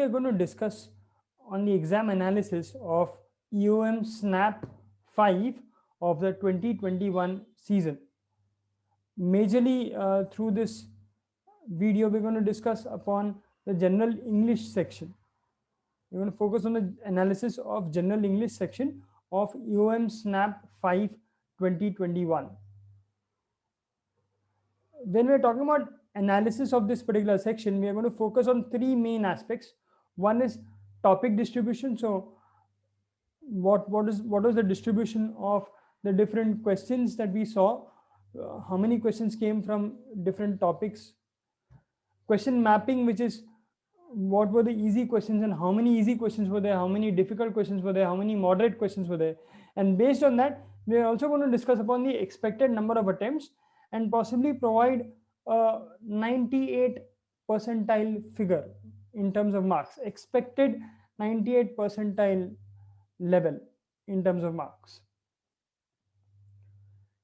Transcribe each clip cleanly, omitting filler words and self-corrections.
are going to discuss on the exam analysis of EOM Snap 5 of the 2021 season. Majorly through this video, we're going to discuss upon the general English section. We're going to focus on the analysis of general English section of EOM Snap 5 2021. When we're talking about analysis of this particular section, we are going to focus on three main aspects. One is topic distribution. So what was the distribution of the different questions that we saw? How many questions came from different topics? Question mapping, which is what were the easy questions and how many easy questions were there, how many difficult questions were there, how many moderate questions were there. And based on that, we are also going to discuss upon the expected number of attempts and possibly provide a 98 percentile figure in terms of marks, expected 98 percentile level in terms of marks.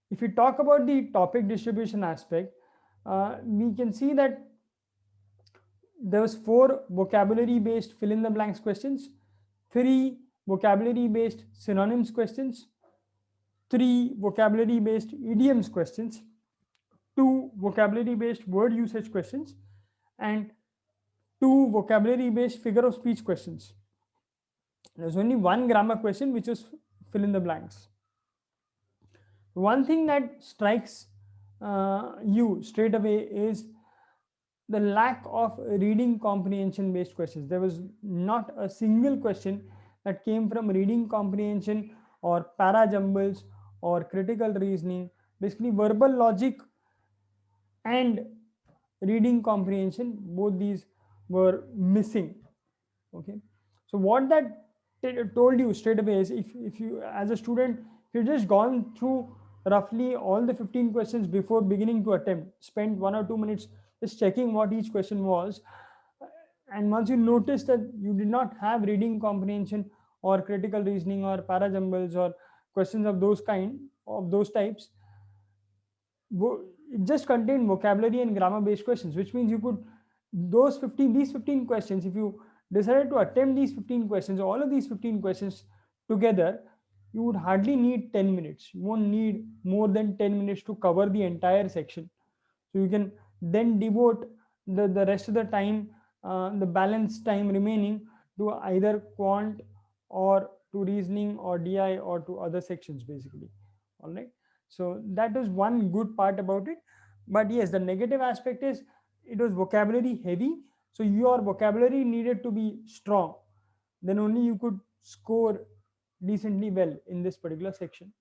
If we talk about the topic distribution aspect, we can see that there was 4 vocabulary based fill in the blanks questions, 3 vocabulary based synonyms questions, 3 vocabulary based idioms questions, 2 vocabulary based word usage questions, and 2 vocabulary based figure of speech questions. There's only 1 grammar question, which is fill in the blanks. One thing that strikes you straight away is the lack of reading comprehension based questions. There was not a single question that came from reading comprehension or para jumbles or critical reasoning. Basically, verbal logic and reading comprehension, both these were missing. Okay, so what that told you straight away is, if you as a student, if you've just gone through roughly all the 15 questions before beginning to attempt, spent 1 or 2 minutes just checking what each question was, and once you notice that you did not have reading comprehension or critical reasoning or para jumbles or questions of those types, it just contained vocabulary and grammar based questions, which means you could these 15 questions, if you decided to attempt these 15 questions, all of these 15 questions together, you would hardly need 10 minutes. You won't need more than 10 minutes to cover the entire section. So you can then devote the rest of the time, the balanced time remaining, to either quant or to reasoning or DI or to other sections, basically. All right. So that is one good part about it. But yes, the negative aspect is it was vocabulary heavy. So your vocabulary needed to be strong. Then only you could score decently well in this particular section.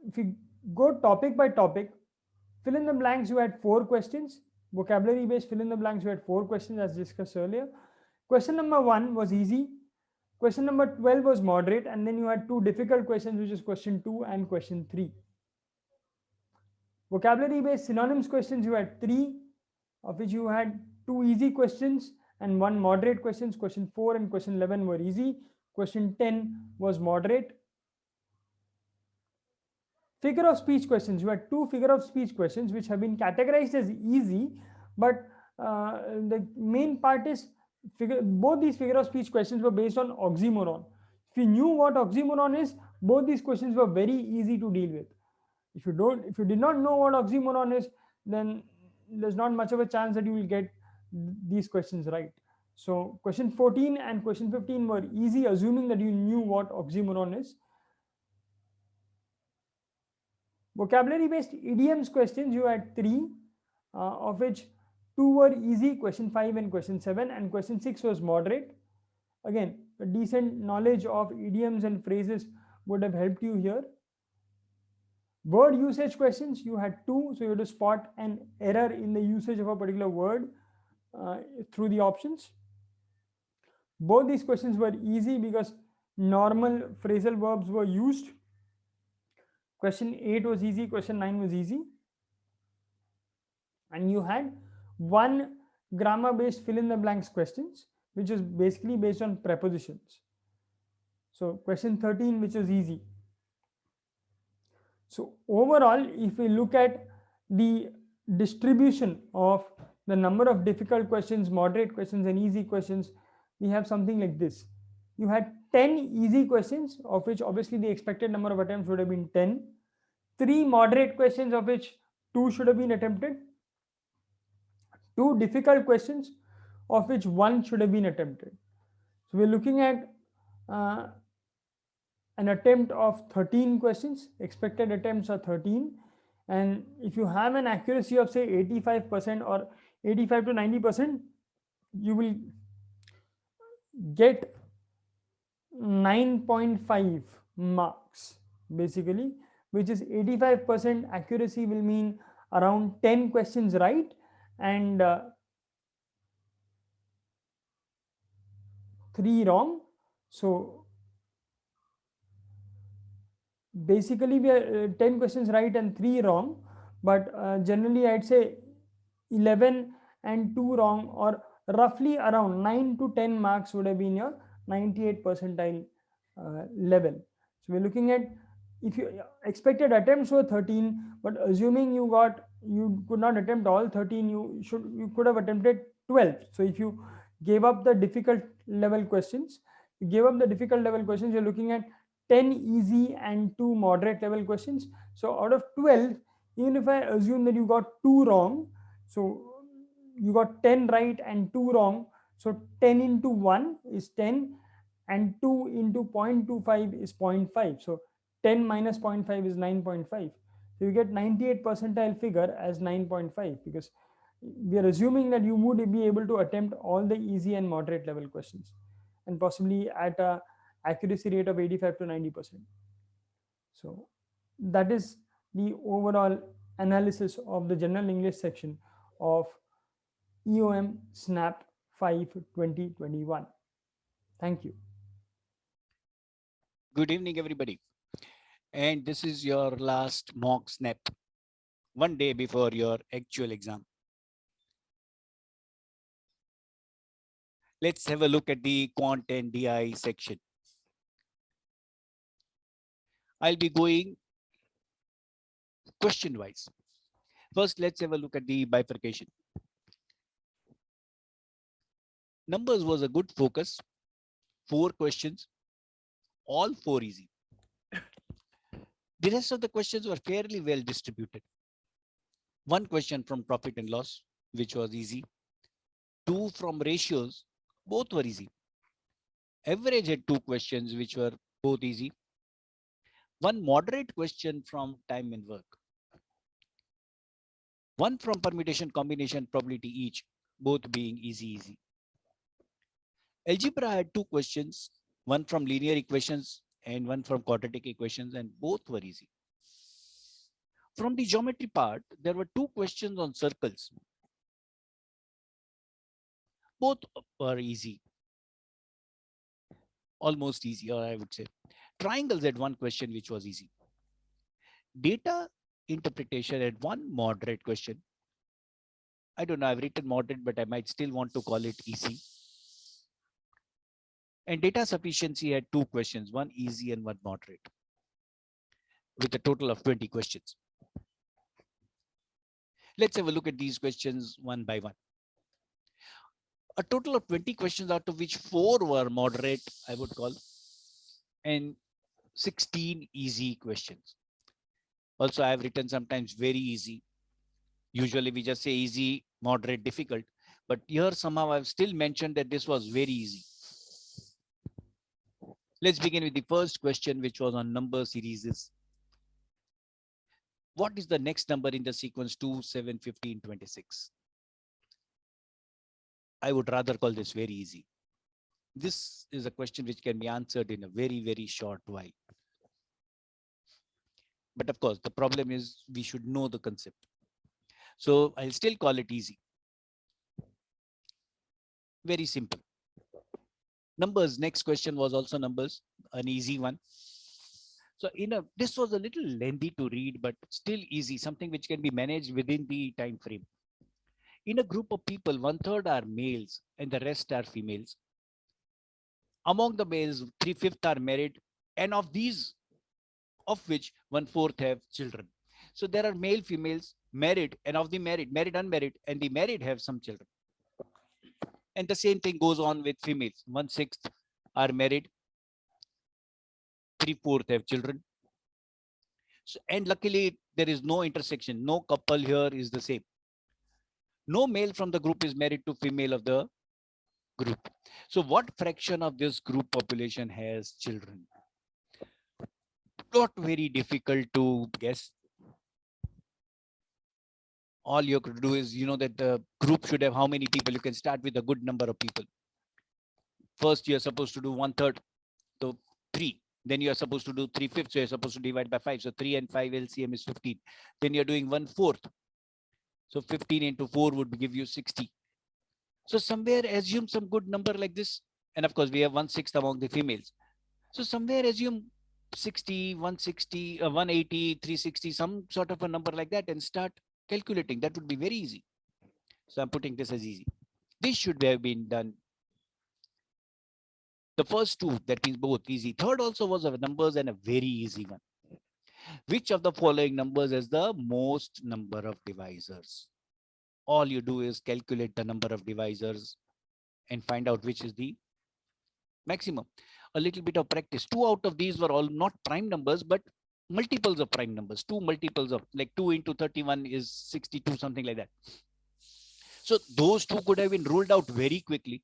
If you go topic by topic, fill in the blanks, you had 4 questions. Vocabulary based fill in the blanks, you had 4 questions as discussed earlier. Question number 1 was easy. Question number 12 was moderate, and then you had 2 difficult questions, which is question 2 and question 3. Vocabulary based synonyms questions, you had 3, of which you had 2 easy questions and 1 moderate questions. Question 4 and question 11 were easy. Question 10 was moderate. Figure of speech questions, you had 2 figure of speech questions which have been categorized as easy, but the main part is both these figure of speech questions were based on oxymoron. If you knew what oxymoron is, both these questions were very easy to deal with. If you did not know what oxymoron is, then there's not much of a chance that you will get these questions right. So question 14 and question 15 were easy, assuming that you knew what oxymoron is. Vocabulary based idioms questions, you had 3, of which 2 were easy, question 5 and question 7, and question 6 was moderate. Again, a decent knowledge of idioms and phrases would have helped you here. Word usage questions, you had 2, so you had to spot an error in the usage of a particular word through the options. Both these questions were easy because normal phrasal verbs were used. Question 8 was easy, question 9 was easy. And you had 1 grammar based fill in the blanks questions, which is basically based on prepositions. So question 13, which was easy. So overall, if we look at the distribution of the number of difficult questions, moderate questions, and easy questions, we have something like this. You had 10 easy questions, of which obviously the expected number of attempts would have been 10, 3 moderate questions, of which 2 should have been attempted, 2 difficult questions, of which 1 should have been attempted. So we're looking at uh, an attempt of 13 questions. Expected attempts are 13, and if you have an accuracy of say 85% or 85 to 90%, you will get 9.5 marks basically, which is 85% accuracy will mean around 10 questions right and 3 wrong. So basically we are 10 questions right and 3 wrong, but generally I'd say 11 and 2 wrong, or roughly around 9 to 10 marks would have been your 98 percentile level. So we're looking at, if you expected attempts were 13, but assuming you could not attempt all 13, you could have attempted 12. So if you gave up the difficult level questions, you're looking at 10 easy and 2 moderate level questions. So out of 12, even if I assume that you got 2 wrong, so you got 10 right and 2 wrong, so 10 into 1 is 10 and 2 into 0.25 is 0.5. So 10 minus 0.5 is 9.5. So you get 98 percentile figure as 9.5, because we are assuming that you would be able to attempt all the easy and moderate level questions, and possibly at a accuracy rate of 85 to 90%. So that is the overall analysis of the general English section of EOM SNAP 5 2021. Thank you. Good evening, everybody. And this is your last mock snap, one day before your actual exam. Let's have a look at the quant and DI section. I'll be going question wise. First, let's have a look at the bifurcation. Numbers was a good focus. 4 questions, all 4 easy. The rest of the questions were fairly well distributed. 1 question from profit and loss, which was easy. 2 from ratios, both were easy. Average had 2 questions, which were both easy. 1 moderate question from time and work. 1 from permutation, combination, probability each, both being easy. Algebra had 2 questions, 1 from linear equations and 1 from quadratic equations, and both were easy. From the geometry part, there were 2 questions on circles. Both were easy, almost easy, or I would say. Triangles had 1 question which was easy. Data interpretation had 1 moderate question. I don't know, I've written moderate, but I might still want to call it easy. And data sufficiency had 2 questions, 1 easy and 1 moderate, with a total of 20 questions. Let's have a look at these questions one by one. A total of 20 questions, out of which 4 were moderate, I would call, and 16 easy questions. Also, I have written sometimes very easy. Usually we just say easy, moderate, difficult. But here somehow I've still mentioned that this was very easy. Let's begin with the first question, which was on number series. What is the next number in the sequence 2, 7, 15, 26? I would rather call this very easy. This is a question which can be answered in a very, very short while. But of course, the problem is we should know the concept. So I'll still call it easy. Very simple. Numbers, next question was also numbers, an easy one. So this was a little lengthy to read, but still easy, something which can be managed within the time frame. In a group of people, 1/3 are males and the rest are females. Among the males, 3/5 are married, and of which 1/4 have children. So there are male, females, married, and of the married, unmarried, and the married have some children. And the same thing goes on with females. 1/6 are married, 3/4 have children. So, and luckily, there is no intersection. No couple here is the same. No male from the group is married to female of the group. So what fraction of this group population has children? Not very difficult to guess. All you could do is, you know, that the group should have how many people. You can start with a good number of people. First, you're supposed to do 1/3, so 3. Then you're supposed to do 3/5, so you're supposed to divide by 5. So 3 and 5 LCM is 15. Then you're doing 1/4. So 15 into 4 would give you 60. So somewhere assume some good number like this. And of course, we have 1/6 among the females. So somewhere assume 60, 160, 180, 360, some sort of a number like that, and start calculating. That would be very easy. So I'm putting this as easy. This should have been done. The first two, that means both easy. Third also was a numbers and a very easy one. Which of the following numbers has the most number of divisors? All you do is calculate the number of divisors and find out which is the maximum. A little bit of practice. 2 out of these were all not prime numbers, but multiples of prime numbers. 2 multiples of, like 2 into 31 is 62, something like that. So those two could have been ruled out very quickly.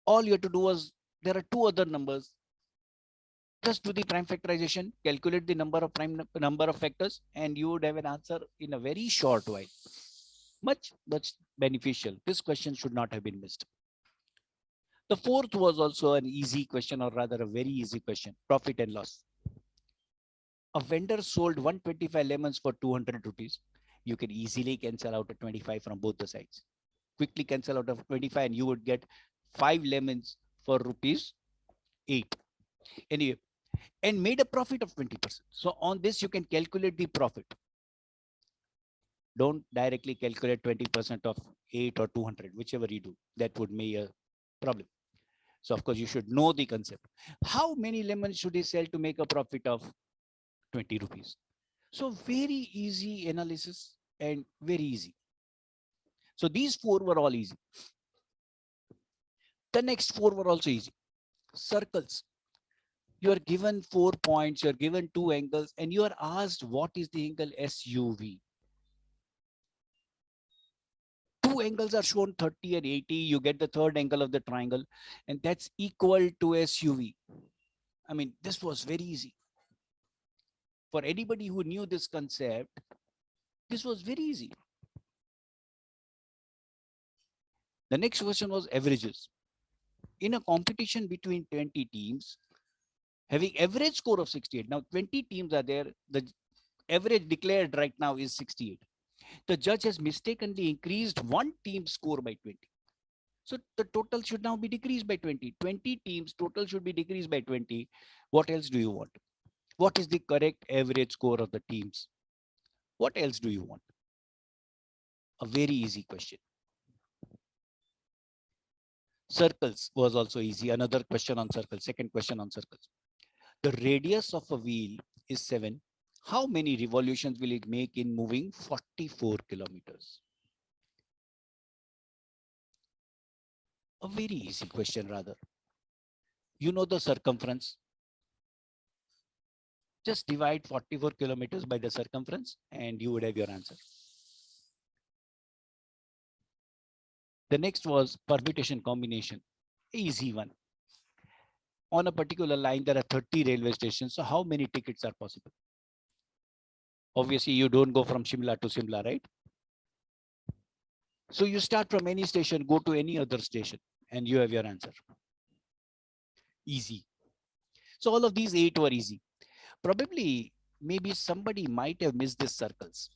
All you have to do was, there are 2 other numbers. Just do the prime factorization, calculate the number of factors, and you would have an answer in a very short while. Much beneficial. This question should not have been missed. The fourth was also an easy question, or rather a very easy question, profit and loss. A vendor sold 125 lemons for 200 rupees. You can easily cancel out a 25 from both the sides. Quickly cancel out of 25 and you would get 5 lemons for rupees 8. Anyway, and made a profit of 20%. So on this, you can calculate the profit. Don't directly calculate 20% of 8 or 200, whichever you do. That would make a problem. So of course, you should know the concept. How many lemons should he sell to make a profit of 20 rupees? So very easy analysis and very easy. So these 4 were all easy. The next 4 were also easy. Circles. You are given 4 points, you are given 2 angles, and you are asked what is the angle SUV. 2 angles are shown, 30 and 80. You get the third angle of the triangle, and that's equal to SUV. I mean, this was very easy. For anybody who knew this concept, this was very easy. The next question was averages. In a competition between 20 teams, having average score of 68. Now 20 teams are there. The average declared right now is 68. The judge has mistakenly increased one team's score by 20. So the total should now be decreased by 20. 20 teams total should be decreased by 20. What else do you want? What is the correct average score of the teams? What else do you want? A very easy question. Circles was also easy. Another question on circles. Second question on circles. The radius of a wheel is 7. How many revolutions will it make in moving 44 kilometers? A very easy question rather. You know the circumference. Just divide 44 kilometers by the circumference and you would have your answer. The next was permutation combination. Easy one. On a particular line, there are 30 railway stations. So how many tickets are possible? Obviously, you don't go from Shimla to Shimla, right? So you start from any station, go to any other station, and you have your answer. Easy. So all of these 8 were easy. Probably, maybe somebody might have missed these circles.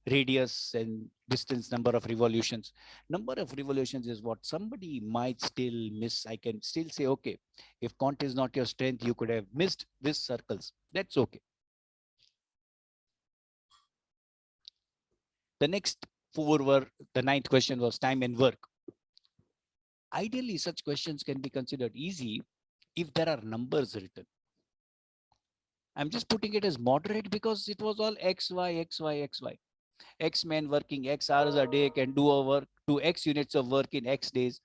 Radius and distance, number of revolutions. Number of revolutions is what somebody might still miss. I can still say, okay, if quant is not your strength, you could have missed these circles. That's okay. The next 4 were, the 9th question was time and work. Ideally, such questions can be considered easy if there are numbers written. I'm just putting it as moderate because it was all X, Y, X, Y, X, Y. X men working X hours a day can do a work to X units of work in X days,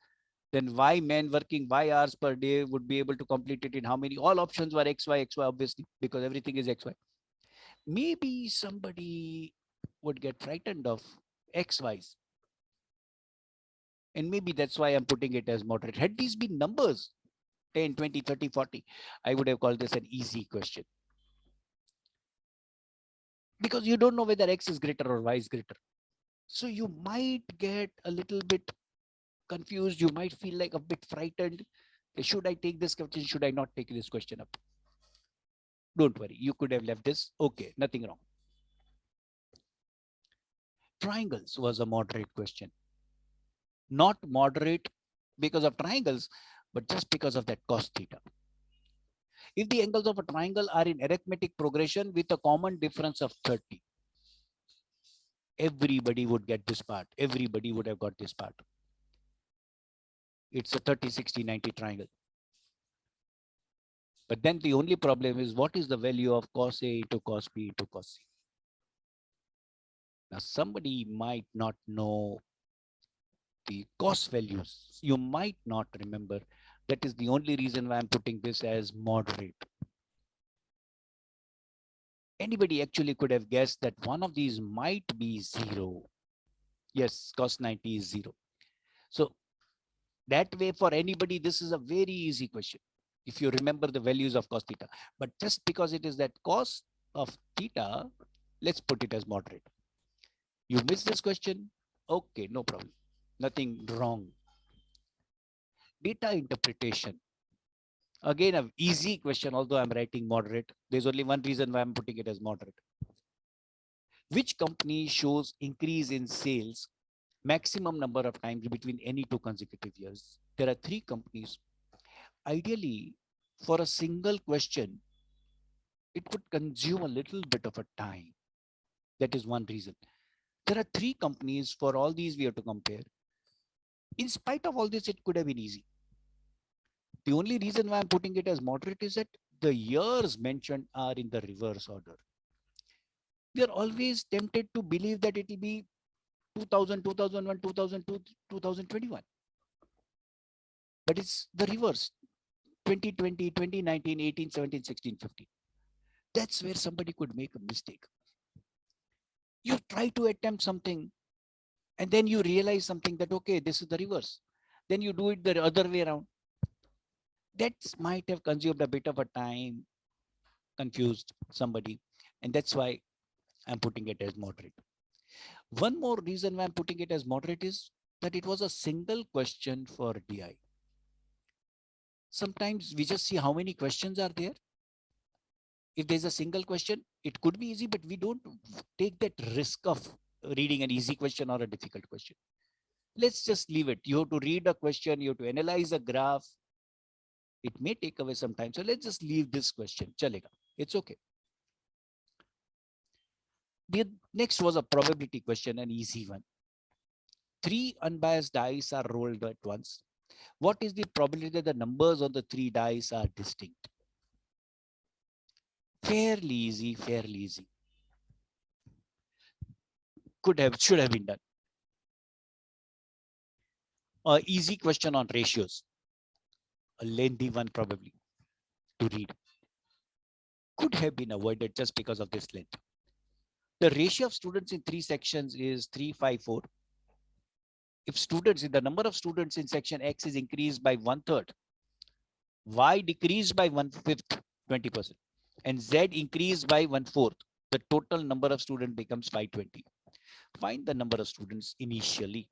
then Y men working Y hours per day would be able to complete it in how many? All options were XY, obviously, because everything is XY. Maybe somebody would get frightened of XYs. And maybe that's why I'm putting it as moderate. Had these been numbers, 10, 20, 30, 40, I would have called this an easy question. Because you don't know whether X is greater or Y is greater. So you might get a little bit confused. You might feel like a bit frightened. Should I take this question? Should I not take this question up? Don't worry. You could have left this. Okay, nothing wrong. Triangles was a moderate question. Not moderate because of triangles, but just because of that cos theta. If the angles of a triangle are in arithmetic progression with a common difference of 30, everybody would get this part. Everybody would have got this part. It's a 30, 60, 90 triangle. But then the only problem is, what is the value of cos A to cos B to cos C? Now, somebody might not know the cos values. You might not remember. That is the only reason why I'm putting this as moderate. Anybody actually could have guessed that one of these might be 0. Yes, cos 90 is 0. So that way, for anybody, this is a very easy question. If you remember the values of cos theta. But just because it is that cos of theta, let's put it as moderate. You missed this question? Okay, no problem. Nothing wrong. Data interpretation. Again, an easy question, although I'm writing moderate. There's only one reason why I'm putting it as moderate. Which company shows increase in sales maximum number of times between any 2 consecutive years? There are 3 companies. Ideally, for a single question, it would consume a little bit of a time. That is one reason. There are 3 companies. For all these we have to compare. In spite of all this, it could have been easy. The only reason why I'm putting it as moderate is that the years mentioned are in the reverse order. We are always tempted to believe that it will be 2000, 2001, 2002, 2021. But it's the reverse. 2020, 2019, 18, 17, 16, 15. That's where somebody could make a mistake. You try to attempt something and then you realize something that, okay, this is the reverse. Then you do it the other way around. That might have consumed a bit of a time, confused somebody. And that's why I'm putting it as moderate. One more reason why I'm putting it as moderate is that it was a single question for DI. Sometimes we just see how many questions are there. If there's a single question, it could be easy, but we don't take that risk of reading an easy question or a difficult question. Let's just leave it. You have to read a question, you have to analyze a graph. It may take away some time. So let's just leave this question. Chalega. It's okay. The next was a probability question, an easy one. 3 unbiased dice are rolled at once. What is the probability that the numbers on the 3 dice are distinct? Fairly easy, fairly easy. Should have been done. An easy question on ratios. A lengthy one probably to read. Could have been avoided just because of this length. The ratio of students in 3 sections is 354. If the number of students in section X is increased by 1/3, Y decreased by 1/5, 20%, and Z increased by 1/4, the total number of students becomes 520. Find the number of students initially.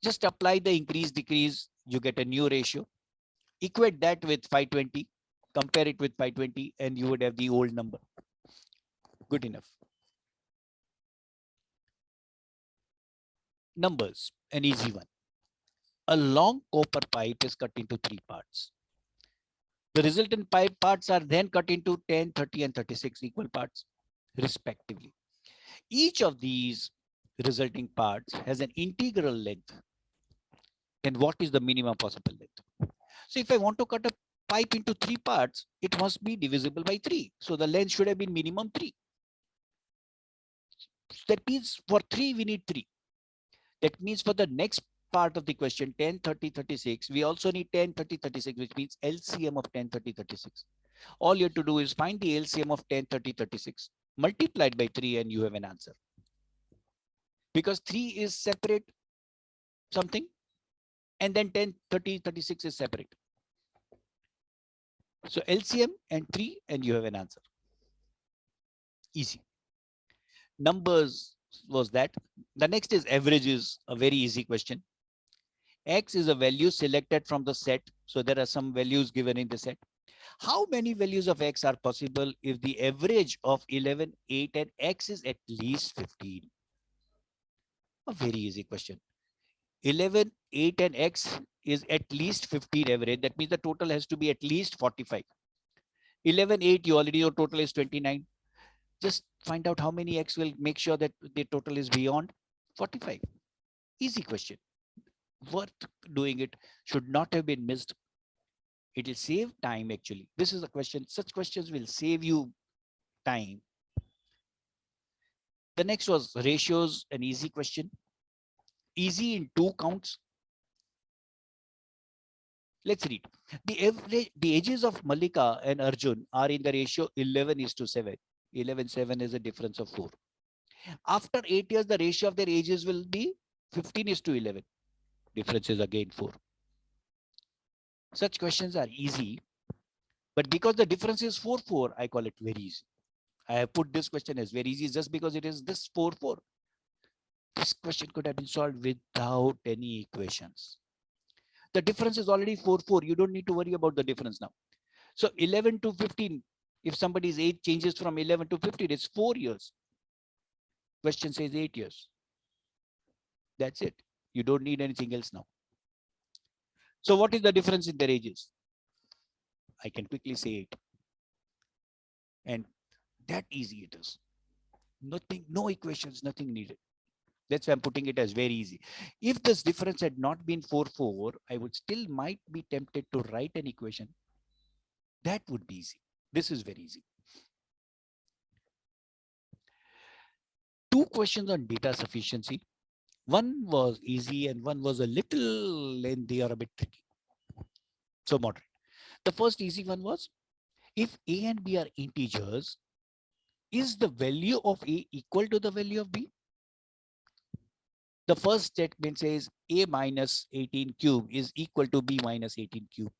Just apply the increase decrease, you get a new ratio. Equate that with 520, compare it with 520, and you would have the old number. Good enough. Numbers, an easy one. A long copper pipe is cut into 3 parts. The resultant pipe parts are then cut into 10, 30, and 36 equal parts, respectively. Each of these resulting parts has an integral length. Then what is the minimum possible length? So if I want to cut a pipe into 3 parts, it must be divisible by 3. So the length should have been minimum 3. That means for 3, we need 3. That means for the next part of the question, 10, 30, 36, we also need 10, 30, 36, which means LCM of 10, 30, 36. All you have to do is find the LCM of 10, 30, 36, multiplied by 3, and you have an answer. Because 3 is separate something, and then 10, 30, 36 is separate. So LCM and 3, and you have an answer. Easy. Numbers was that. The next is averages, a very easy question. X is a value selected from the set. So there are some values given in the set. How many values of X are possible if the average of 11, 8, and X is at least 15? A very easy question. 11, 8, and X is at least 15 average. That means the total has to be at least 45. 11, 8, you already know total is 29. Just find out how many X will make sure that the total is beyond 45. Easy question. Worth doing it, should not have been missed. It will save time actually. This is a question, such questions will save you time. The next was ratios, an easy question. Easy in 2 counts. Let's read. The ages of Malika and Arjun are in the ratio 11:7. 11:7 is a difference of 4. After 8 years, the ratio of their ages will be 15:11. Difference is again 4. Such questions are easy, but because the difference is 4, I call it very easy. I have put this question as very easy just because it is this 4. This question could have been solved without any equations. The difference is already 4. You don't need to worry about the difference now. So 11 to 15, if somebody's age changes from 11 to 15, it's 4 years. Question says 8 years. That's it. You don't need anything else now. So what is the difference in their ages? I can quickly say it. And that easy it is. Nothing, no equations, nothing needed. That's why I'm putting it as very easy. If this difference had not been 4, I would still might be tempted to write an equation. That would be easy. This is very easy. 2 questions on data sufficiency. One was easy and one was a little lengthy or a bit tricky. So moderate. The first easy one was, if A and B are integers, is the value of A equal to the value of B? The first statement says A minus 18 cube is equal to B minus 18 cube.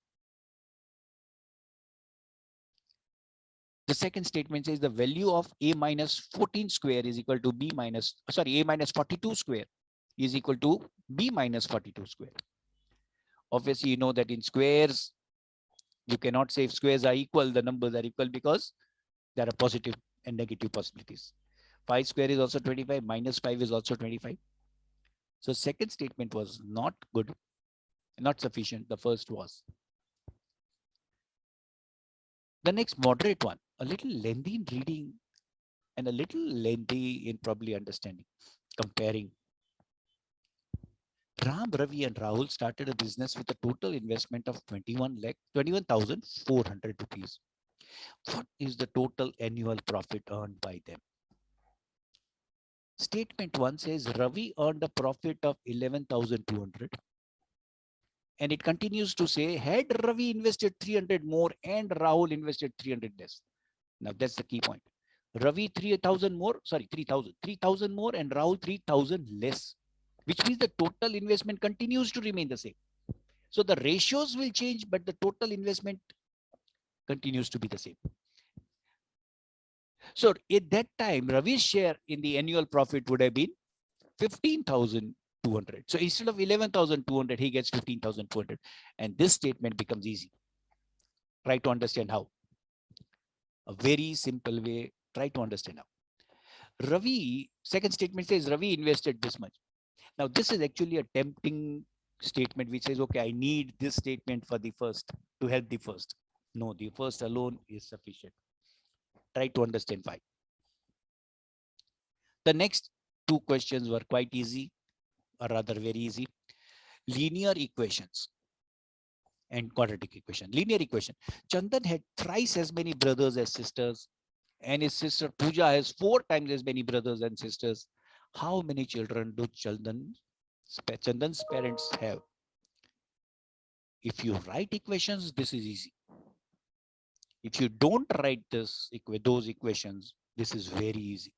The second statement says the value of A minus 14 square is equal to A minus 42 square is equal to B minus 42 square. Obviously, you know that in squares, you cannot say if squares are equal, the numbers are equal, because there are positive and negative possibilities. 5 square is also 25, minus 5 is also 25. So second statement was not good, not sufficient. The first was. The next moderate one, a little lengthy in reading and a little lengthy in probably understanding, comparing. Ram, Ravi and Rahul started a business with a total investment of 21,400 rupees. What is the total annual profit earned by them? Statement 1 says Ravi earned a profit of 11,200. And it continues to say, had Ravi invested 300 more and Rahul invested 300 less. Now that's the key point. Ravi 3,000 more, 3,000 more and Rahul 3,000 less, which means the total investment continues to remain the same. So the ratios will change, but the total investment continues to be the same. So at that time, Ravi's share in the annual profit would have been 15,200. So instead of 11,200, he gets 15,200. And this statement becomes easy. Try to understand how. A very simple way. Try to understand how. Ravi, second statement says Ravi invested this much. Now, this is actually a tempting statement which says, okay, I need this statement for the first to help the first. No, the first alone is sufficient. Try to understand why. The next 2 questions were quite easy, or rather very easy. Linear equations. and quadratic equation. Linear equation. Chandan had thrice as many brothers as sisters, and his sister Pooja has 4 times as many brothers and sisters. How many children do Chandan's parents have? If you write equations, this is easy. If you don't write those equations, this is very easy.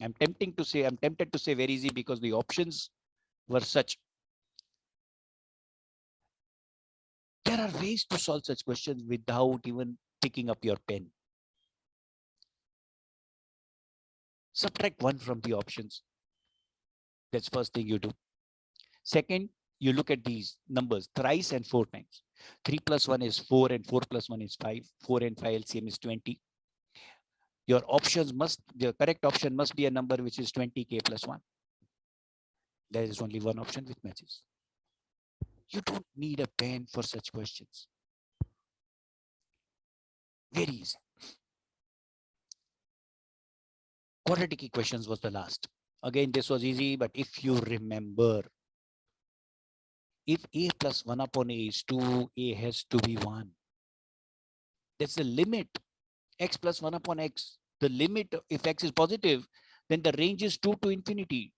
I'm tempted to say very easy because the options were such. There are ways to solve such questions without even picking up your pen. Subtract 1 from the options. That's first thing you do. Second, you look at these numbers thrice and 4 times. 3 plus 1 is 4 and 4 plus 1 is 5. 4 and 5 LCM is 20. The correct option must be a number which is 20k plus 1. There is only one option which matches. You don't need a pen for such questions. Very easy. Quadratic equations was the last. Again, this was easy, but if you remember, if a plus 1 upon a is 2, a has to be 1. That's the limit. X plus 1 upon x. The limit, if x is positive, then the range is 2 to infinity.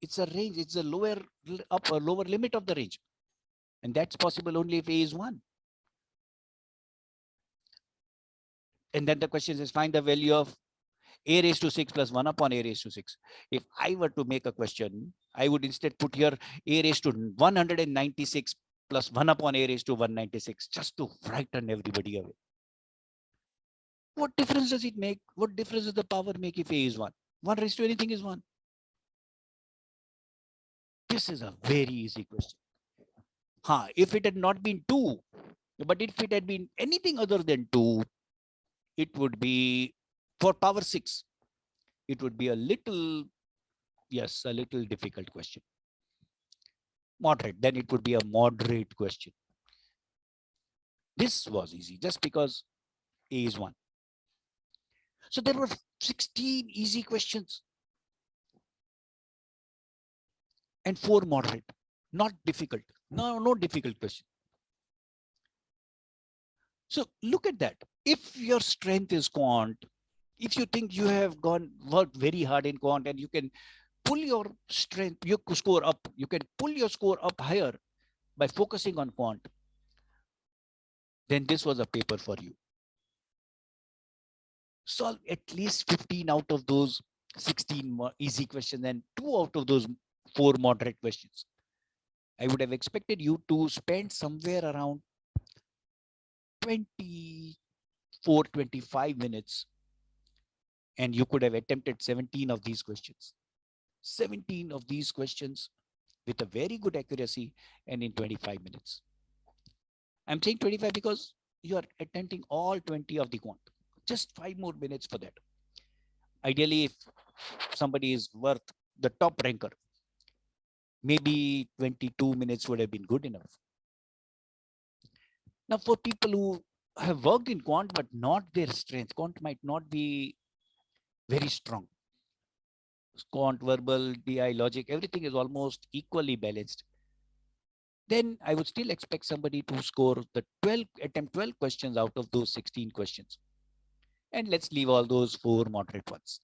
It's a range. It's a lower limit of the range. And that's possible only if a is 1. And then the question is find the value of a raised to 6 plus 1 upon a raised to 6. If I were to make a question, I would instead put here a raised to 196 plus 1 upon a raised to 196 just to frighten everybody away. What difference does it make? What difference does the power make if a is 1? 1 raised to anything is 1. This is a very easy question. If it had not been 2, but if it had been anything other than 2, it would be for power 6. It would be a little difficult question. Moderate, then it would be a moderate question. This was easy just because a is 1. So there were 16 easy questions and 4 moderate, not difficult. No difficult question. So look at that. If your strength is quant, if you think you have worked very hard in quant and you can pull your strength, your score up, you can pull your score up higher by focusing on quant, then this was a paper for you. Solve at least 15 out of those 16 easy questions and 2 out of those 4 moderate questions. I would have expected you to spend somewhere around 24-25 minutes and you could have attempted 17 of these questions. 17 of these questions with a very good accuracy and in 25 minutes. I'm saying 25 because you are attempting all 20 of the quant. Just 5 more minutes for that. Ideally, if somebody is worth the top ranker, maybe 22 minutes would have been good enough. Now, for people who have worked in quant, but not their strength, quant might not be very strong. Quant, verbal, DI, logic, everything is almost equally balanced. Then I would still expect somebody to score the 12 questions out of those 16 questions. And let's leave all those 4 moderate ones.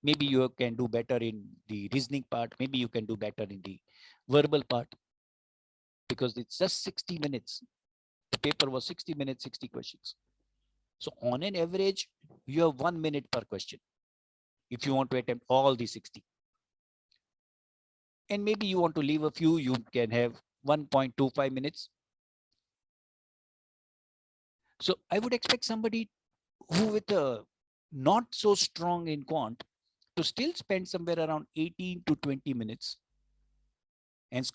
Maybe you can do better in the reasoning part. Maybe you can do better in the verbal part because it's just 60 minutes. The paper was 60 minutes, 60 questions. So on an average, you have 1 minute per question if you want to attempt all the 60. And maybe you want to leave a few, you can have 1.25 minutes. So I would expect somebody who with a not so strong in quant to still spend somewhere around 18 to 20 minutes and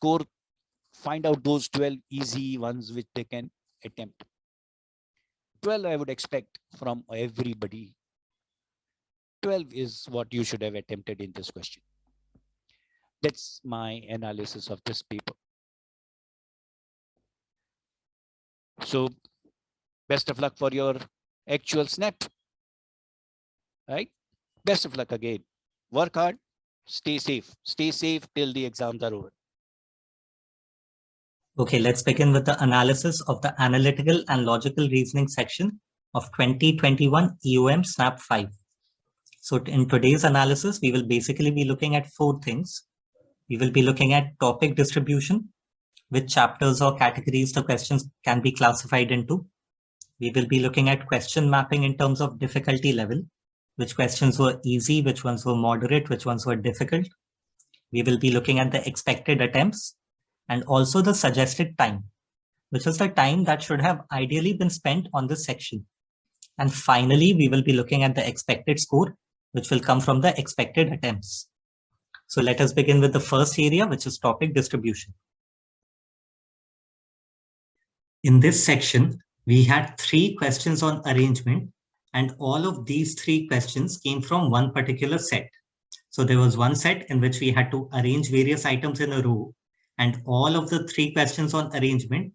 find out those 12 easy ones which they can attempt. 12 I would expect from everybody. 12 is what you should have attempted in this question. That's my analysis of this paper. So best of luck for your actual snap. Right? Best of luck again. Work hard, stay safe till the exams are over. Okay, let's begin with the analysis of the analytical and logical reasoning section of 2021 EOM SNAP 5. So in today's analysis, we will basically be looking at 4 things. We will be looking at topic distribution, which chapters or categories the questions can be classified into. We will be looking at question mapping in terms of difficulty level, which questions were easy, which ones were moderate, which ones were difficult. We will be looking at the expected attempts and also the suggested time, which is the time that should have ideally been spent on this section. And finally, we will be looking at the expected score, which will come from the expected attempts. So let us begin with the first area, which is topic distribution. In this section, we had 3 questions on arrangement, and all of these 3 questions came from one particular set. So there was one set in which we had to arrange various items in a row, and all of the 3 questions on arrangement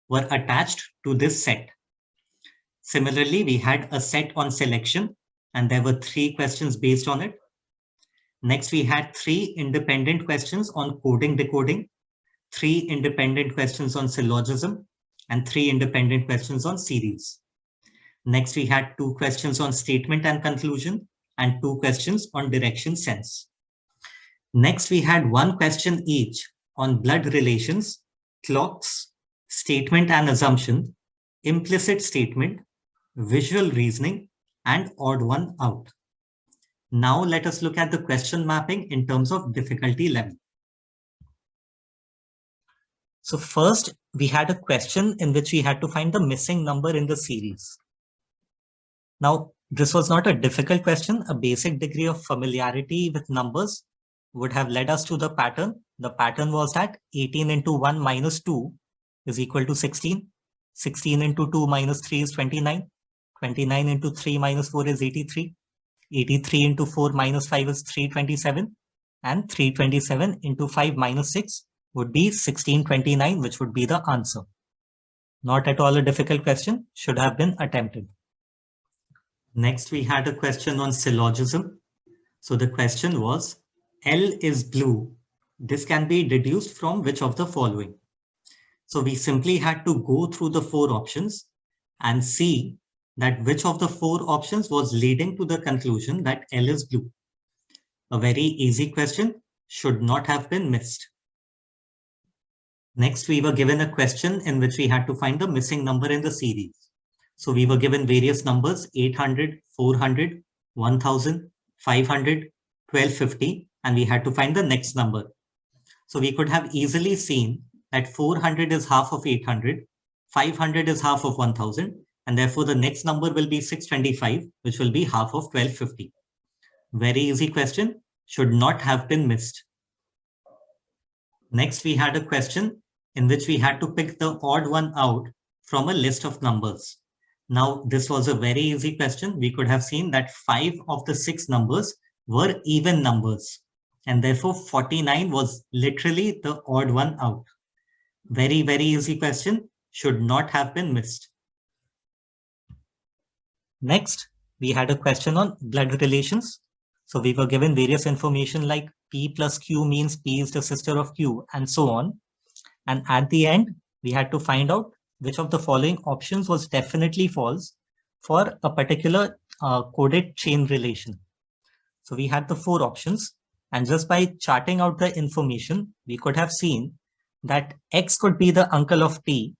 were attached to this set. Similarly, we had a set on selection, and there were 3 questions based on it. Next, we had 3 independent questions on coding decoding, 3 independent questions on syllogism, and 3 independent questions on series. Next, we had 2 questions on statement and conclusion, and 2 questions on direction sense. Next, we had 1 question each on blood relations, clocks, statement and assumption, implicit statement, visual reasoning, and odd one out. Now let us look at the question mapping in terms of difficulty level. So first, we had a question in which we had to find the missing number in the series. Now, this was not a difficult question. A basic degree of familiarity with numbers would have led us to the pattern. The pattern was that 18 into 1 minus 2 is equal to 16. 16 into 2 minus 3 is 29. 29 into 3 minus 4 is 83. 83 into 4 minus 5 is 327. And 327 into 5 minus 6 would be 1629, which would be the answer. Not at all a difficult question, should have been attempted. Next, we had a question on syllogism. So the question was, L is blue. This can be deduced from which of the following? So we simply had to go through the 4 options and see that which of the 4 options was leading to the conclusion that L is blue. A very easy question, should not have been missed. Next, we were given a question in which we had to find the missing number in the series. So we were given various numbers, 800, 400, 1000, 500, 1250, and we had to find the next number. So we could have easily seen that 400 is half of 800, 500 is half of 1000, and therefore the next number will be 625, which will be half of 1250. Very easy question, should not have been missed. Next, we had a question in which we had to pick the odd one out from a list of numbers. Now, this was a very easy question. We could have seen that 5 of the 6 numbers were even numbers, and therefore 49 was literally the odd one out. Very, very easy question, should not have been missed. Next, we had a question on blood relations. So we were given various information like P plus Q means P is the sister of Q, and so on. And at the end, we had to find out which of the following options was definitely false for a particular coded chain relation. So we had the 4 options, and just by charting out the information, we could have seen that X could be the uncle of P,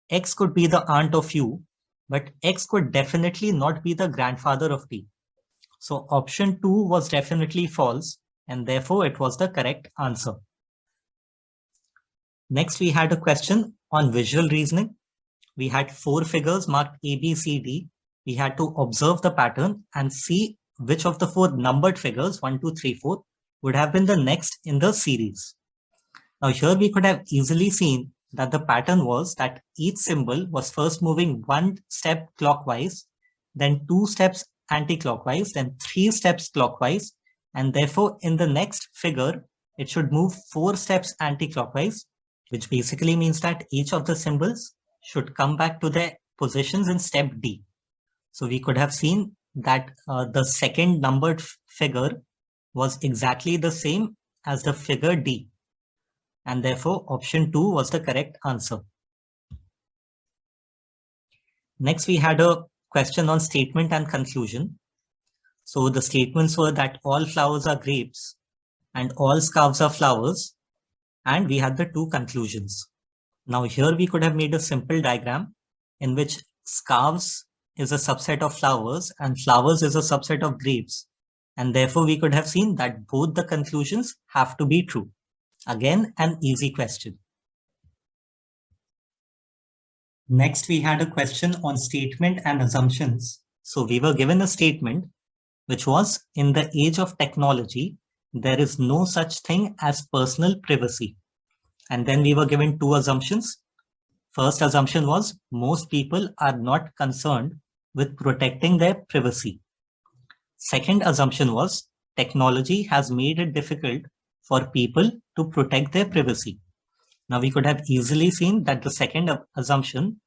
X could be the aunt of U, but X could definitely not be the grandfather of P. So option 2 was definitely false, and therefore it was the correct answer. Next, we had a question on visual reasoning. We had 4 figures marked A, B, C, D. We had to observe the pattern and see which of the 4 numbered figures, 1, 2, 3, 4, would have been the next in the series. Now here we could have easily seen that the pattern was that each symbol was first moving 1 step clockwise, then 2 steps anti-clockwise, then 3 steps clockwise, and therefore in the next figure, it should move 4 steps anti-clockwise, which basically means that each of the symbols should come back to their positions in step D. So we could have seen that the second numbered figure was exactly the same as the figure D. and therefore option 2 was the correct answer. Next, we had a question on statement and conclusion. So the statements were that all flowers are grapes and all scarves are flowers, and we had the two conclusions. Now here we could have made a simple diagram in which scarves is a subset of flowers and flowers is a subset of grapes, and therefore we could have seen that both the conclusions have to be true. Again, an easy question. Next, we had a question on statement and assumptions. So we were given a statement which was, in the age of technology, there is no such thing as personal privacy. And then we were given two assumptions. First assumption was most people are not concerned with protecting their privacy. Second assumption was technology has made it difficult for people to protect their privacy. Now we could have easily seen that the second assumption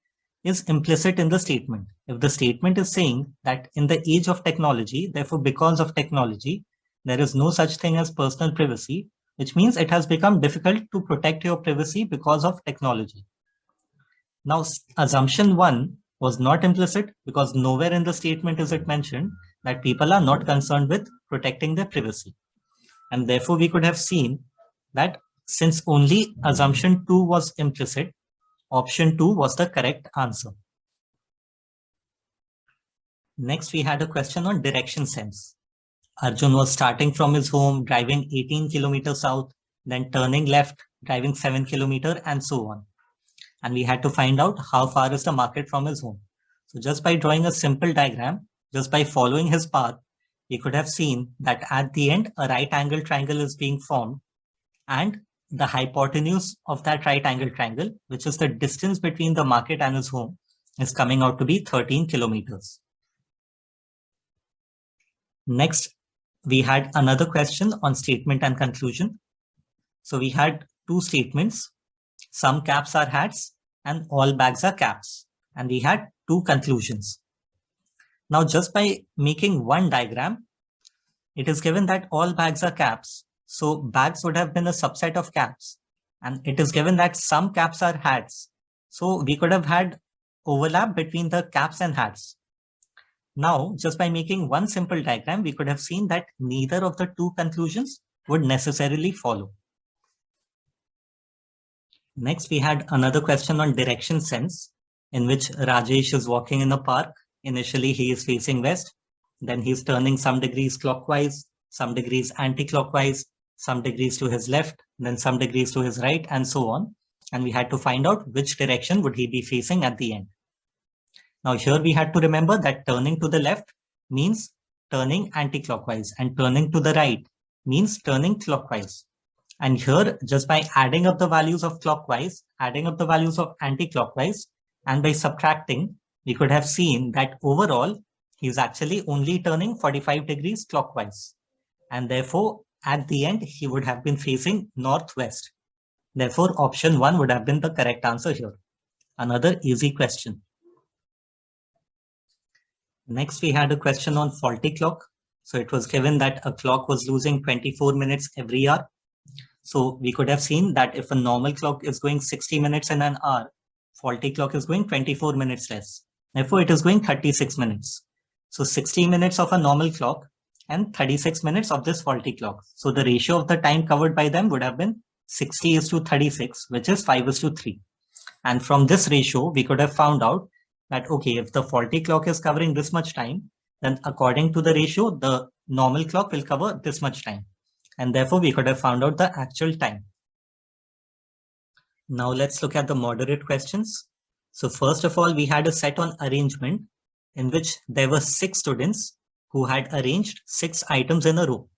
is implicit in the statement. If the statement is saying that in the age of technology, therefore because of technology, there is no such thing as personal privacy, which means it has become difficult to protect your privacy because of technology. Now, assumption 1 was not implicit because nowhere in the statement is it mentioned that people are not concerned with protecting their privacy. And therefore, we could have seen that since only assumption 2 was implicit, option 2 was the correct answer. Next, we had a question on direction sense. Arjun was starting from his home, driving 18 kilometers south, then turning left, driving 7 kilometers, and so on. And we had to find out how far is the market from his home. So just by drawing a simple diagram, just by following his path, we could have seen that at the end, a right angle triangle is being formed, and the hypotenuse of that right angle triangle, which is the distance between the market and his home, is coming out to be 13 kilometers. Next, we had another question on statement and conclusion. So we had two statements. Some caps are hats and all bags are caps. And we had two conclusions. Now, just by making one diagram, it is given that all bags are caps. So bags would have been a subset of caps. And it is given that some caps are hats. So we could have had overlap between the caps and hats. Now, just by making one simple diagram, we could have seen that neither of the two conclusions would necessarily follow. Next, we had another question on direction sense, in which Rajesh is walking in a park. Initially, he is facing west. Then he's turning some degrees clockwise, some degrees anti-clockwise, some degrees to his left, then some degrees to his right, and so on. And we had to find out which direction would he be facing at the end. Now here we had to remember that turning to the left means turning anti-clockwise and turning to the right means turning clockwise. And here, just by adding up the values of clockwise, adding up the values of anti-clockwise, and by subtracting, we could have seen that overall, he's actually only turning 45 degrees clockwise. And therefore, at the end, he would have been facing northwest. Therefore, option 1 would have been the correct answer here. Another easy question. Next, we had a question on faulty clock. So it was given that a clock was losing 24 minutes every hour. So we could have seen that if a normal clock is going 60 minutes in an hour, faulty clock is going 24 minutes less. Therefore, it is going 36 minutes. So 60 minutes of a normal clock and 36 minutes of this faulty clock. So the ratio of the time covered by them would have been 60:36, which is 5:3. And from this ratio, we could have found out that, okay, if the faulty clock is covering this much time, then according to the ratio, the normal clock will cover this much time. And therefore, we could have found out the actual time. Now let's look at the moderate questions. So first of all, we had a set on arrangement in which there were 6 students who had arranged 6 items in a row.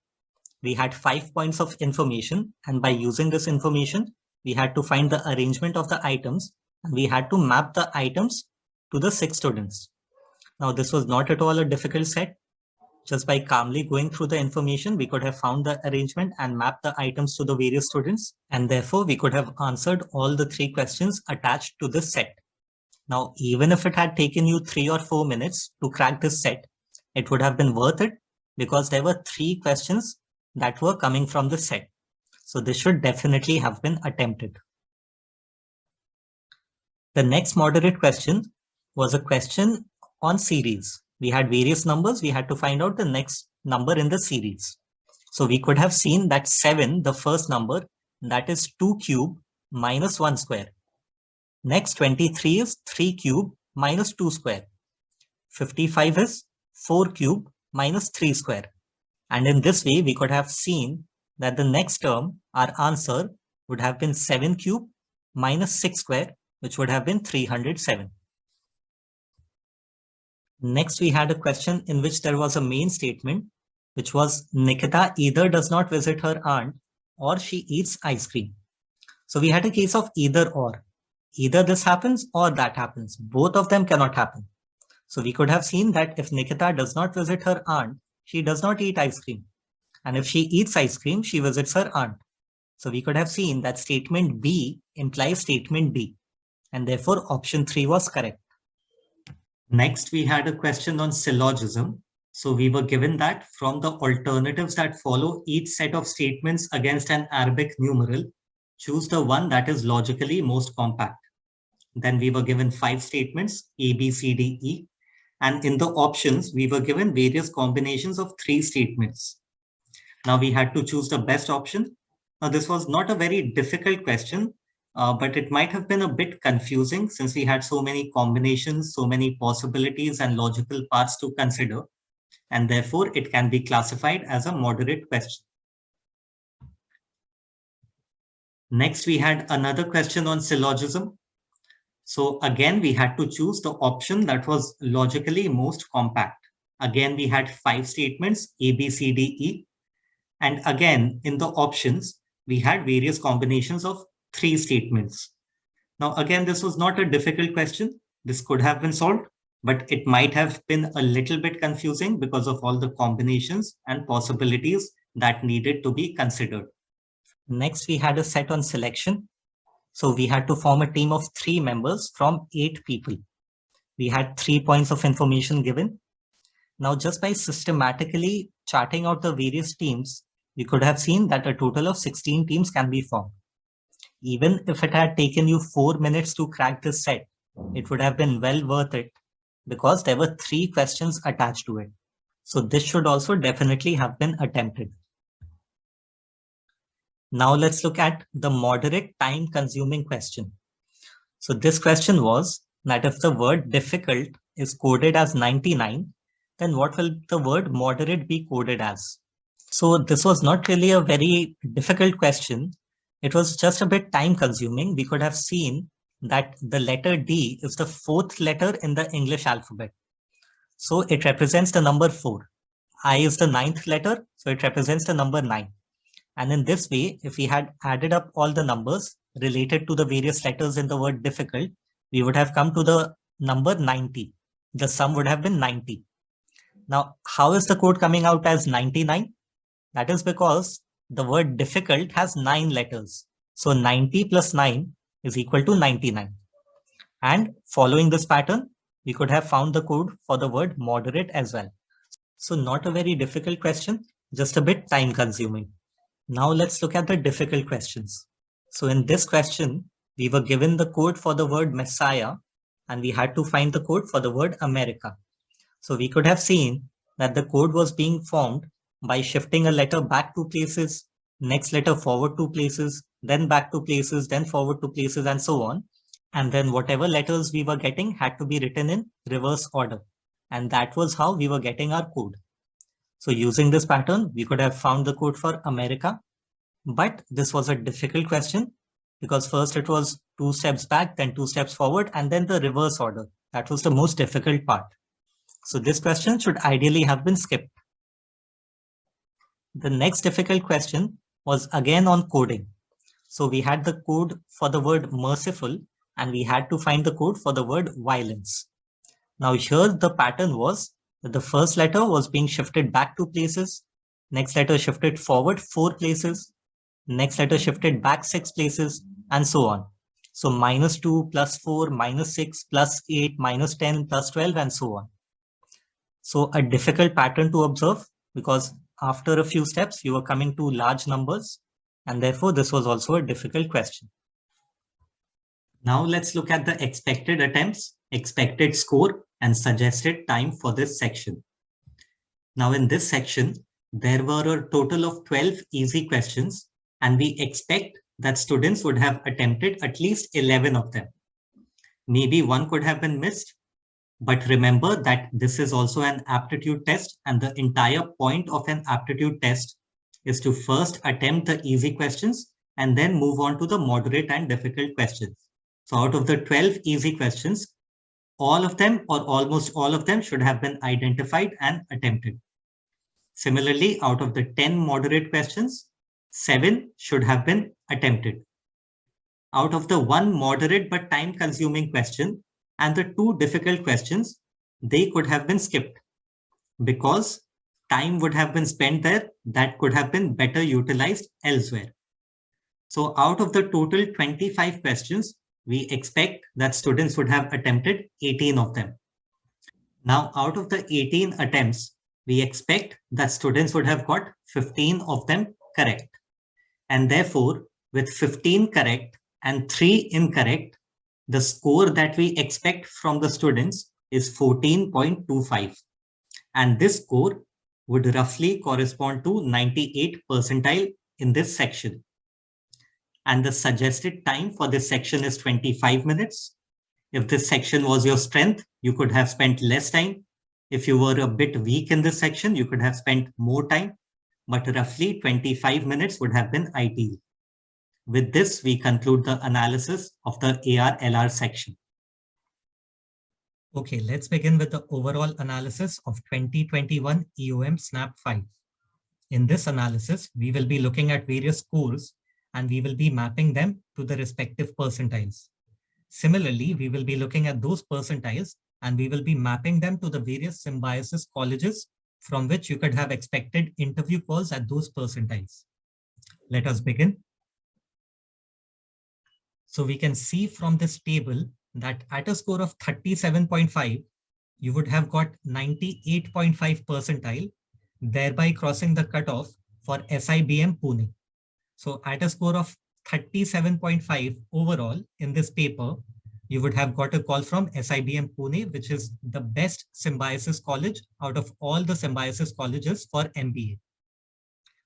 We had 5 points of information, and by using this information, we had to find the arrangement of the items, and we had to map the items to the 6 students. Now, this was not at all a difficult set. Just by calmly going through the information, we could have found the arrangement and mapped the items to the various students. And therefore, we could have answered all the 3 questions attached to this set. Now, even if it had taken you 3 or 4 minutes to crack this set, it would have been worth it because there were 3 questions that were coming from the set. So this should definitely have been attempted. The next moderate question was a question on series. We had various numbers. We had to find out the next number in the series. So we could have seen that 7, the first number, that is 2 cube minus 1 square. Next 23 is 3 cube minus 2 square. 55 is 4 cube minus 3 square. And in this way, we could have seen that the next term, our answer, would have been 7 cube minus 6 square, which would have been 307. Next, we had a question in which there was a main statement, which was Nikita either does not visit her aunt or she eats ice cream. So we had a case of either or. Either this happens or that happens. Both of them cannot happen. So we could have seen that if Nikita does not visit her aunt, she does not eat ice cream. And if she eats ice cream, she visits her aunt. So we could have seen that statement B implies statement D. And therefore option 3 was correct. Next, we had a question on syllogism. So we were given that from the alternatives that follow each set of statements against an Arabic numeral, choose the one that is logically most compact. Then we were given 5 statements, A, B, C, D, E. And in the options, we were given various combinations of 3 statements. Now we had to choose the best option. Now this was not a very difficult question, but it might have been a bit confusing since we had so many combinations, so many possibilities and logical paths to consider. And therefore, it can be classified as a moderate question. Next, we had another question on syllogism. So again, we had to choose the option that was logically most compact. Again, we had 5 statements, A, B, C, D, E. And again, in the options, we had various combinations of 3 statements. Now, again, this was not a difficult question. This could have been solved, but it might have been a little bit confusing because of all the combinations and possibilities that needed to be considered. Next, we had a set on selection. So we had to form a team of 3 members from 8 people. We had 3 points of information given. Now, just by systematically charting out the various teams, we could have seen that a total of 16 teams can be formed. Even if it had taken you 4 minutes to crack this set, it would have been well worth it because there were 3 questions attached to it. So this should also definitely have been attempted. Now let's look at the moderate time-consuming question. So this question was that if the word difficult is coded as 99, then what will the word moderate be coded as? So this was not really a very difficult question. It was just a bit time-consuming. We could have seen that the letter D is the 4th letter in the English alphabet. So it represents the number 4. I is the 9th letter, so it represents the number 9. And in this way, if we had added up all the numbers related to the various letters in the word difficult, we would have come to the number 90. The sum would have been 90. Now, how is the code coming out as 99? That is because the word difficult has 9 letters. So 90 plus 9 is equal to 99. And following this pattern, we could have found the code for the word moderate as well. So not a very difficult question, just a bit time consuming. Now let's look at the difficult questions. So in this question, we were given the code for the word Messiah, and we had to find the code for the word America. So we could have seen that the code was being formed by shifting a letter back 2 places, next letter forward 2 places, then back 2 places, then forward 2 places, and so on. And then whatever letters we were getting had to be written in reverse order. And that was how we were getting our code. So using this pattern, we could have found the code for America. But this was a difficult question because first it was 2 steps back, then 2 steps forward, and then the reverse order. That was the most difficult part. So this question should ideally have been skipped. The next difficult question was again on coding. So we had the code for the word merciful, and we had to find the code for the word violence. Now here the pattern was that the first letter was being shifted back 2 places, next letter shifted forward 4 places, next letter shifted back 6 places, and so on. So -2 plus 4 -6 plus 8 -10 plus 12 and so on. So a difficult pattern to observe because after a few steps, you were coming to large numbers. and therefore this was also a difficult question. Now let's look at the expected attempts, expected score, and suggested time for this section. Now in this section, there were a total of 12 easy questions, and we expect that students would have attempted at least 11 of them. Maybe one could have been missed, but remember that this is also an aptitude test, and the entire point of an aptitude test is to first attempt the easy questions and then move on to the moderate and difficult questions. So out of the 12 easy questions, all of them or almost all of them should have been identified and attempted. Similarly, out of the 10 moderate questions, 7 should have been attempted. Out of the 1 moderate but time-consuming question and the 2 difficult questions, they could have been skipped because time would have been spent there that could have been better utilized elsewhere. So out of the total 25 questions, we expect that students would have attempted 18 of them. Now, out of the 18 attempts, we expect that students would have got 15 of them correct. And therefore, with 15 correct and 3 incorrect, the score that we expect from the students is 14.25. And this score would roughly correspond to 98 percentile in this section. And the suggested time for this section is 25 minutes. If this section was your strength, you could have spent less time. If you were a bit weak in this section, you could have spent more time, but roughly 25 minutes would have been ideal. With this, we conclude the analysis of the ARLR section. Okay, let's begin with the overall analysis of 2021 EOM SNAP 5. In this analysis, we will be looking at various scores and we will be mapping them to the respective percentiles. Similarly, we will be looking at those percentiles and we will be mapping them to the various Symbiosis colleges from which you could have expected interview calls at those percentiles. Let us begin. So we can see from this table that at a score of 37.5, you would have got 98.5 percentile, thereby crossing the cutoff for SIBM Pune. So at a score of 37.5 overall in this paper, you would have got a call from SIBM Pune, which is the best Symbiosis college out of all the Symbiosis colleges for MBA.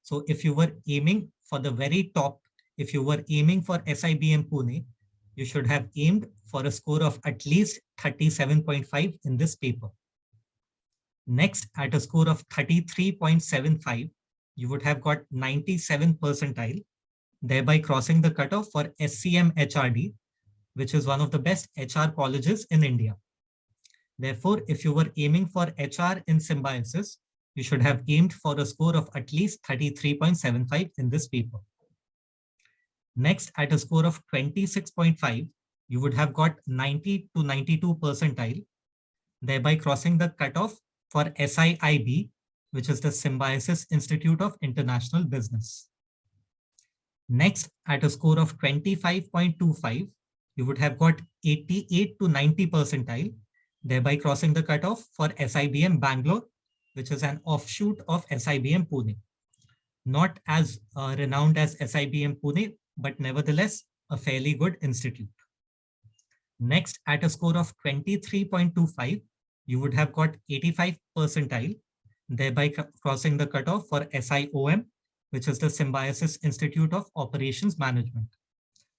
So if you were aiming for the very top, if you were aiming for SIBM Pune, you should have aimed for a score of at least 37.5 in this paper. Next, at a score of 33.75, you would have got 97 percentile, thereby crossing the cutoff for SCM HRD, which is one of the best HR colleges in India. Therefore, if you were aiming for HR in Symbiosis, you should have aimed for a score of at least 33.75 in this paper. Next, at a score of 26.5, you would have got 90 to 92 percentile, thereby crossing the cutoff for SIIB, which is the Symbiosis Institute of International Business. Next, at a score of 25.25, you would have got 88 to 90 percentile, thereby crossing the cutoff for SIBM Bangalore, which is an offshoot of SIBM Pune. Not as renowned as SIBM Pune, but nevertheless a fairly good institute. Next, at a score of 23.25, you would have got 85 percentile, thereby crossing the cutoff for SIOM, which is the Symbiosis Institute of Operations Management.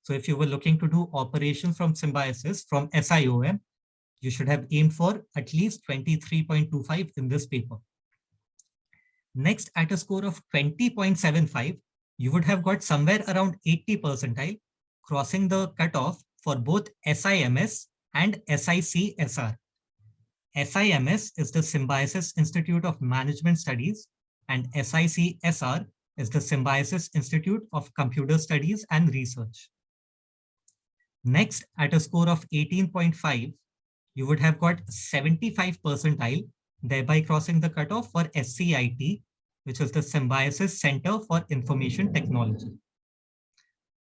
So if you were looking to do operations from Symbiosis from SIOM, you should have aimed for at least 23.25 in this paper. Next, at a score of 20.75, you would have got somewhere around 80 percentile, crossing the cutoff for both SIMS and SICSR. SIMS is the Symbiosis Institute of Management Studies and SICSR is the Symbiosis Institute of Computer Studies and Research. Next, at a score of 18.5, you would have got 75 percentile, thereby crossing the cutoff for SCIT, which is the Symbiosis Center for Information Technology.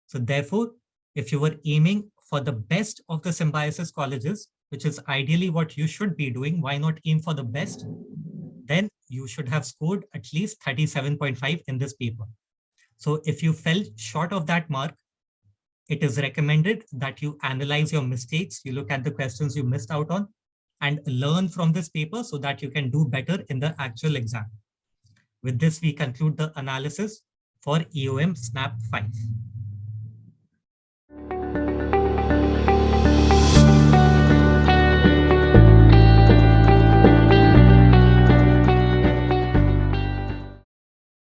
So therefore, if you were aiming for the best of the Symbiosis colleges, which is ideally what you should be doing, why not aim for the best? Then you should have scored at least 37.5 in this paper. So if you fell short of that mark, it is recommended that you analyze your mistakes, you look at the questions you missed out on, and learn from this paper so that you can do better in the actual exam. With this, we conclude the analysis for EOM SNAP 5.